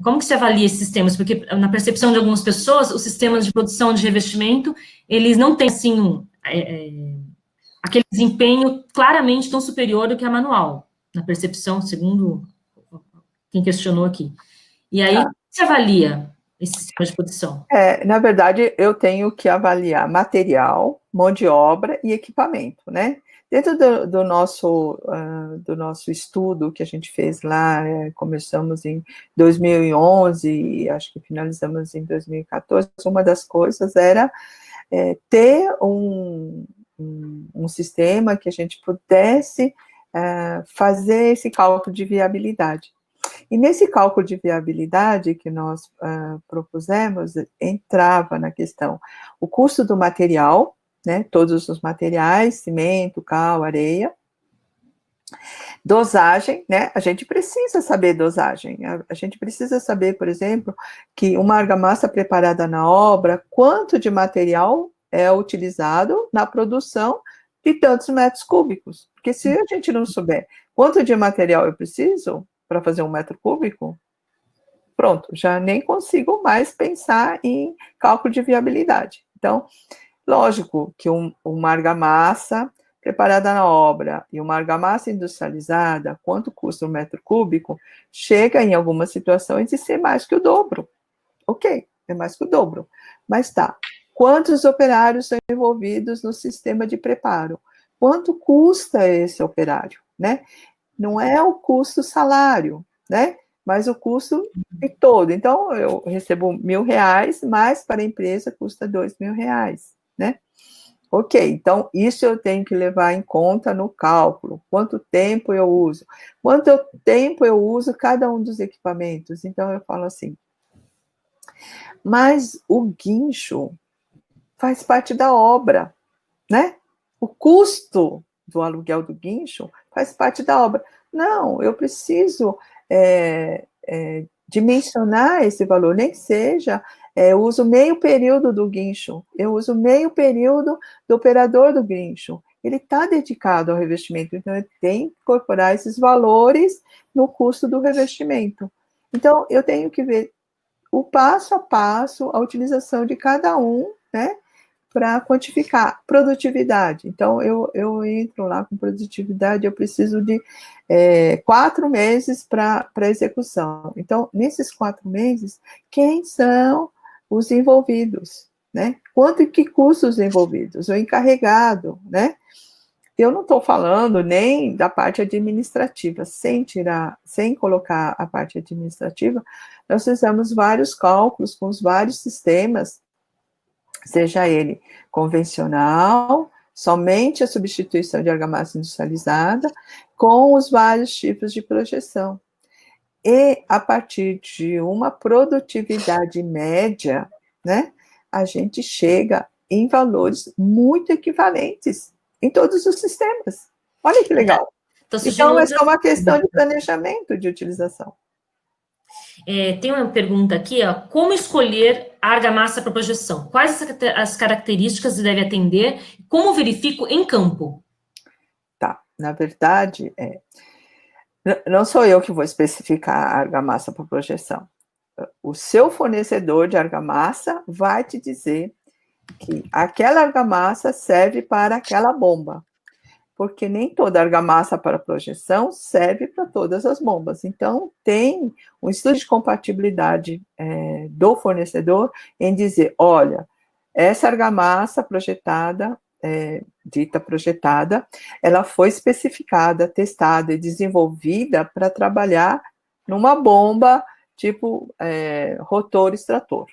Como que se avalia esses sistemas? Porque na percepção de algumas pessoas, os sistemas de produção de revestimento, eles não têm, assim, aquele desempenho claramente tão superior do que a manual, na percepção, segundo quem questionou aqui. E aí, como se avalia esse sistema de produção? Na verdade, eu tenho que avaliar material, mão de obra e equipamento, né? Dentro do nosso estudo que a gente fez lá, começamos em 2011 e acho que finalizamos em 2014, uma das coisas era ter um sistema que a gente pudesse fazer esse cálculo de viabilidade. E nesse cálculo de viabilidade que nós propusemos, entrava na questão o custo do material, né, todos os materiais, cimento, cal, areia, dosagem, né, a gente precisa saber dosagem, a gente precisa saber, por exemplo, que uma argamassa preparada na obra, quanto de material é utilizado na produção de tantos metros cúbicos, porque se a gente não souber quanto de material eu preciso para fazer 1 metro cúbico, pronto, já nem consigo mais pensar em cálculo de viabilidade. Então, lógico que uma argamassa preparada na obra e uma argamassa industrializada, quanto custa 1 metro cúbico, chega em algumas situações de ser mais que o dobro. Ok, é mais que o dobro. Mas tá, quantos operários são envolvidos no sistema de preparo? Quanto custa esse operário, né? Não é o custo salário, né? Mas o custo de todo. Então, eu recebo R$1.000, mas para a empresa custa R$2.000, né? Ok, então isso eu tenho que levar em conta no cálculo. Quanto tempo eu uso? Quanto tempo eu uso cada um dos equipamentos? Então, eu falo assim, mas o guincho faz parte da obra, né? O custo do aluguel do guincho faz parte da obra. Não, eu preciso dimensionar esse valor, nem que seja, eu uso meio período do guincho, eu uso meio período do operador do guincho. Ele está dedicado ao revestimento, então eu tenho que incorporar esses valores no custo do revestimento. Então, eu tenho que ver o passo a passo, a utilização de cada um, né? Para quantificar produtividade. Então, eu entro lá com produtividade, eu preciso de 4 meses para execução. Então, nesses 4 meses, quem são os envolvidos, né? Quanto e que custos os envolvidos? O encarregado, né? Eu não estou falando nem da parte administrativa, sem colocar a parte administrativa, nós fizemos vários cálculos com os vários sistemas, seja ele convencional, somente a substituição de argamassa industrializada, com os vários tipos de projeção. E, a partir de uma produtividade média, né, a gente chega em valores muito equivalentes em todos os sistemas. Olha que legal. Então, é só uma questão de planejamento de utilização. Tem uma pergunta aqui, ó, como escolher a argamassa para projeção? Quais as características deve atender? Como verifico em campo? Tá, na verdade, não sou eu que vou especificar a argamassa para projeção. O seu fornecedor de argamassa vai te dizer que aquela argamassa serve para aquela bomba, porque nem toda argamassa para projeção serve para todas as bombas. Então, tem um estudo de compatibilidade do fornecedor em dizer, olha, essa argamassa projetada, dita projetada, ela foi especificada, testada e desenvolvida para trabalhar numa bomba tipo rotor-extrator,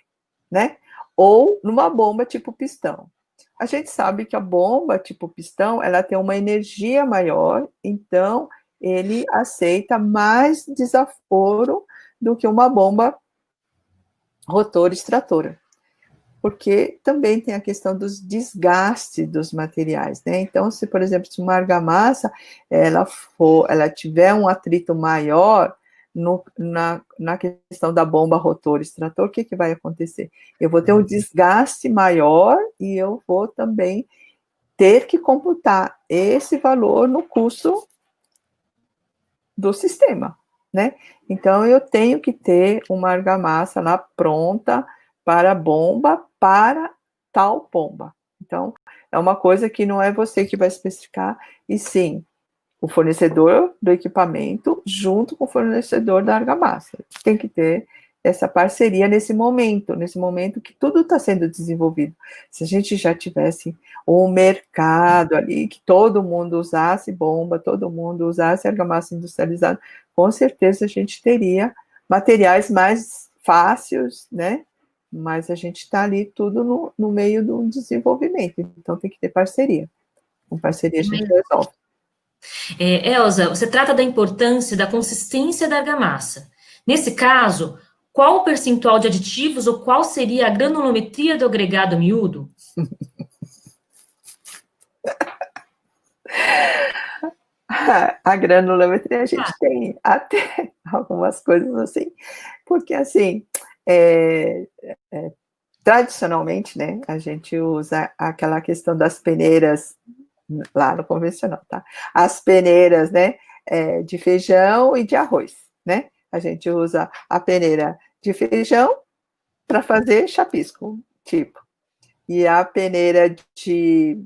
né? Ou numa bomba tipo pistão. A gente sabe que a bomba tipo pistão, ela tem uma energia maior, então ele aceita mais desaforo do que uma bomba rotor-extratora. Porque também tem a questão dos desgastes dos materiais, né? Então, se, por exemplo, se uma argamassa, ela tiver um atrito maior na questão da bomba rotor-extrator, o que vai acontecer? Eu vou ter um desgaste maior e eu vou também ter que computar esse valor no custo do sistema, né? Então, eu tenho que ter uma argamassa lá pronta para bomba, para tal bomba. Então, é uma coisa que não é você que vai especificar, e sim o fornecedor do equipamento junto com o fornecedor da argamassa. Tem que ter essa parceria nesse momento que tudo está sendo desenvolvido. Se a gente já tivesse um mercado ali, que todo mundo usasse bomba, todo mundo usasse argamassa industrializada, com certeza a gente teria materiais mais fáceis, né? Mas a gente está ali tudo no meio do desenvolvimento, então tem que ter parceria. Com parceria a gente resolve. Elza, você trata da importância da consistência da argamassa. Nesse caso, qual o percentual de aditivos ou qual seria a granulometria do agregado miúdo? A granulometria a gente tem até algumas coisas assim, porque assim, tradicionalmente, né, a gente usa aquela questão das peneiras lá no convencional, tá? As peneiras, né, de feijão e de arroz, né? A gente usa a peneira de feijão para fazer chapisco, tipo, e a peneira de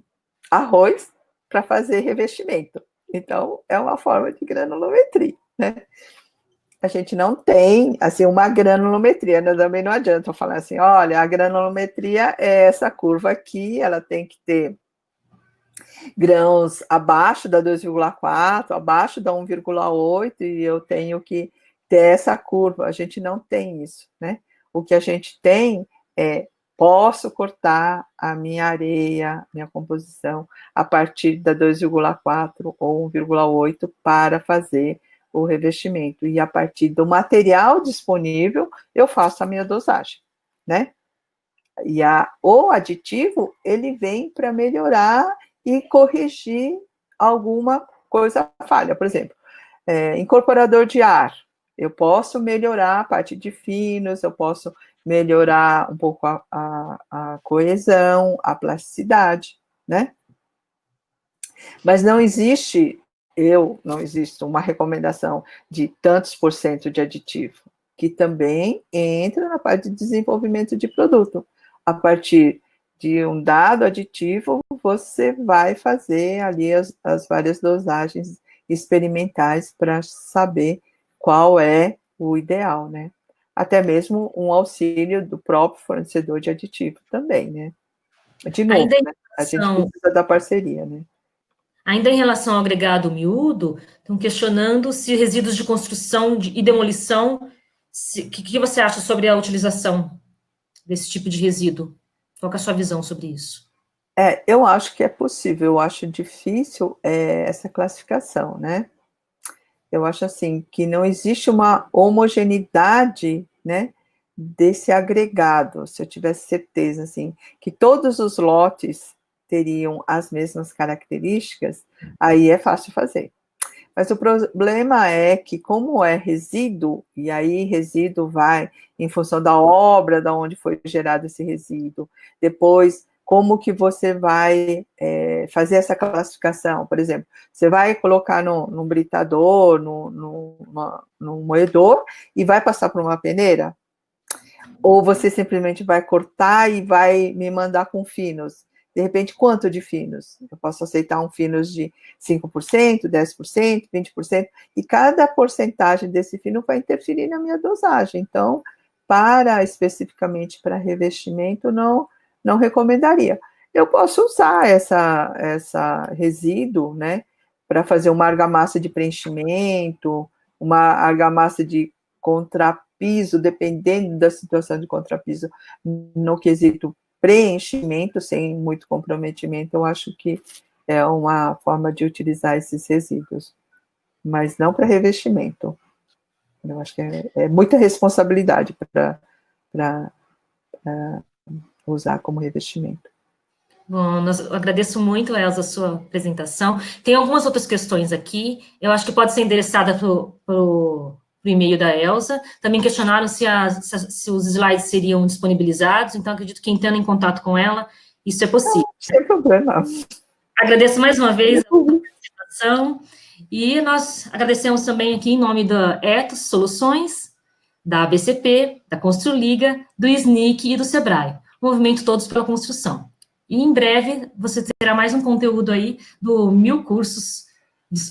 arroz para fazer revestimento. Então, é uma forma de granulometria, né? A gente não tem, assim, uma granulometria, né? Também não adianta eu falar assim, olha, a granulometria é essa curva aqui, ela tem que ter grãos abaixo da 2,4, abaixo da 1,8, e eu tenho que ter essa curva. A gente não tem isso, né? O que a gente tem é, posso cortar a minha areia, minha composição, a partir da 2,4 ou 1,8 para fazer o revestimento. E a partir do material disponível, eu faço a minha dosagem, né? E o aditivo, ele vem para melhorar e corrigir alguma coisa falha. Por exemplo, incorporador de ar. Eu posso melhorar a parte de finos, eu posso melhorar um pouco a coesão, a plasticidade, né? Mas não existe uma recomendação de tantos por cento de aditivo, que também entra na parte de desenvolvimento de produto. A partir de um dado aditivo, você vai fazer ali as várias dosagens experimentais para saber qual é o ideal, né? Até mesmo um auxílio do próprio fornecedor de aditivo também, né? De novo, né? A gente precisa da parceria, né? Ainda em relação ao agregado miúdo, estão questionando se resíduos de construção e demolição, o que você acha sobre a utilização desse tipo de resíduo? Qual é a sua visão sobre isso? Eu acho que é possível, eu acho difícil essa classificação, né? Eu acho assim, que não existe uma homogeneidade, né, desse agregado. Se eu tivesse certeza, assim, que todos os lotes teriam as mesmas características, aí é fácil fazer. Mas o problema é que, como é resíduo, e aí resíduo vai em função da obra, da onde foi gerado esse resíduo, depois, como que você vai fazer essa classificação? Por exemplo, você vai colocar num britador, num moedor, e vai passar por uma peneira? Ou você simplesmente vai cortar e vai me mandar com finos? De repente, quanto de finos? Eu posso aceitar um finos de 5%, 10%, 20%, e cada porcentagem desse fino vai interferir na minha dosagem. Então, especificamente para revestimento, não recomendaria. Eu posso usar essa resíduo, né, para fazer uma argamassa de preenchimento, uma argamassa de contrapiso, dependendo da situação de contrapiso, no quesito preenchimento, sem muito comprometimento, eu acho que é uma forma de utilizar esses resíduos, mas não para revestimento. Eu acho que é muita responsabilidade para usar como revestimento. Bom, eu agradeço muito, Elza, a sua apresentação. Tem algumas outras questões aqui, eu acho que pode ser endereçada para o e-mail da Elza. Também questionaram se os slides seriam disponibilizados, então acredito que entrando em contato com ela, isso é possível. Não, sem problema. Agradeço mais uma vez a participação E nós agradecemos também aqui em nome da Etos Soluções, da ABCP, da Construliga, do SNIC e do SEBRAE, Movimento Todos pela Construção. E em breve você terá mais um conteúdo aí do 1000 cursos,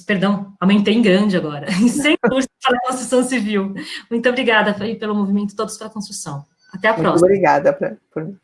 perdão, aumentei em grande agora, em 100 cursos para a construção civil. Muito obrigada pelo Movimento Todos pela Construção. Até a próxima. Muito obrigada por